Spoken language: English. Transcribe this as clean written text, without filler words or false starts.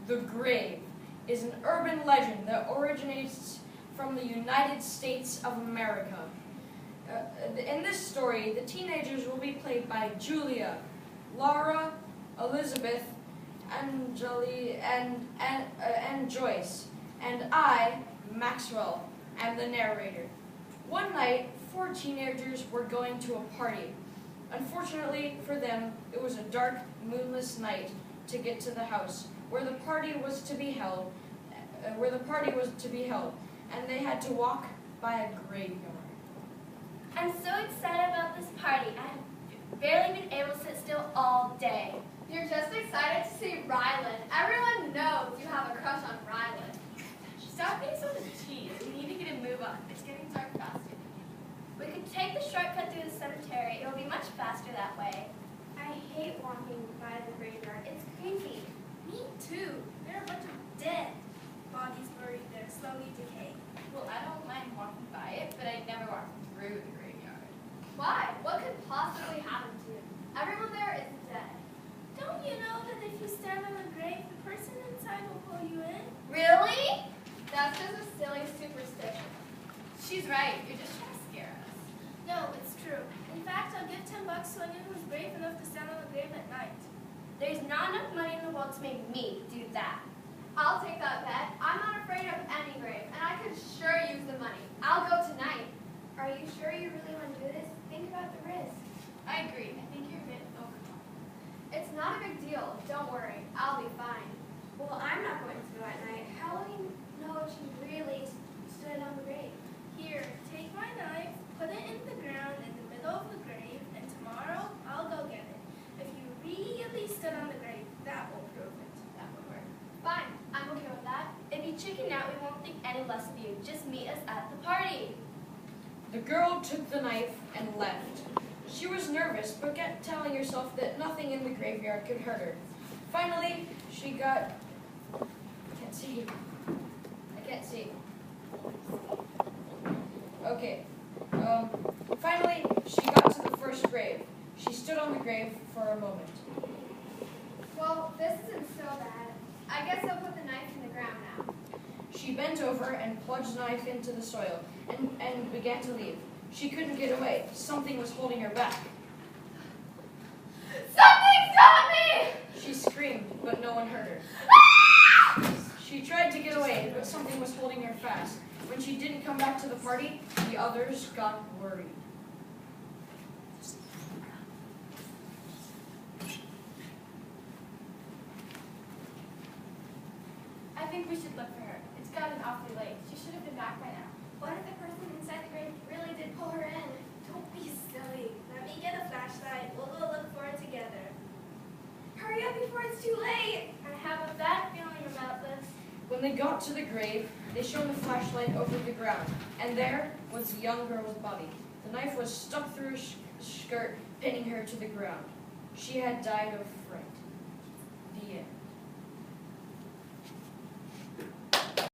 The grave is an urban legend that originates from the United States of America. In this story, the teenagers will be played by Julia, Laura, Elizabeth, Angeli, and Joyce, and I, Maxwell, am the narrator. One night, 4 teenagers were going to a party. Unfortunately for them, it was a dark, moonless night to get to the house where the party was to be held, and they had to walk by a graveyard. I'm so excited about this party. I've barely been able to sit still all day. You're just excited to see Rylan. Everyone knows you have a crush on Rylan. Stop being so cheese. We need to get a move on. It's getting dark faster. We could take the shortcut through the cemetery. It'll be much faster that way. I hate walking by the graveyard. It's creepy. Me too. There are a bunch of dead bodies buried there, slowly decaying. Well, I don't mind walking by it, but I'd never walk through the graveyard. Why? What could possibly happen to you? Everyone there is dead. Don't you know that if you stand on the grave, the person inside will pull you in? Really? That's just a silly superstition. She's right. You're just trying to scare us. No, it's true. In fact, I'll give $10 to anyone who's brave enough to stand on the grave at night. There's not enough money in the world to make me do that. I'll take that bet. I'm not afraid of any grave, and I could sure use the money. I'll go tonight. Are you sure you really want to do this? Think about the risk. I agree. I think you're a bit overconfident. It's not a big deal. Don't worry. I'll be fine. Well, I'm not going to go at night. How will you know if she really stood on the grave? Here, take my knife, put it in the ground in the middle of the grave, and tomorrow I'll go get it. If you really stood on the grave, that will prove it. That would work. Fine. I'm okay with that. If you chicken out, we won't think any less of you. Just meet us at the party. The girl took the knife and left. She was nervous, but kept telling herself that nothing in the graveyard could hurt her. Finally, she got... I can't see. Okay. Finally, she got to the first grave. She stood on the grave for a moment. Well, this isn't so bad. I guess I'll put the knife in the ground now. She bent over and plunged the knife into the soil and began to leave. She couldn't get away. Something was holding her back. Something stop me! She screamed, but no one heard her. She tried to get away, but something was holding her fast. When she didn't come back to the party, the others got worried. I think we should look for her. It's gotten awfully late. She should have been back by now. What if the person inside the grave really did pull her in? Don't be silly. Let me get a flashlight. We'll go look for it together. Hurry up before it's too late. I have a bad feeling about this. When they got to the grave, they shone the flashlight over the ground, and there was the young girl's body. The knife was stuck through her skirt, pinning her to the ground. She had died of fright. The end.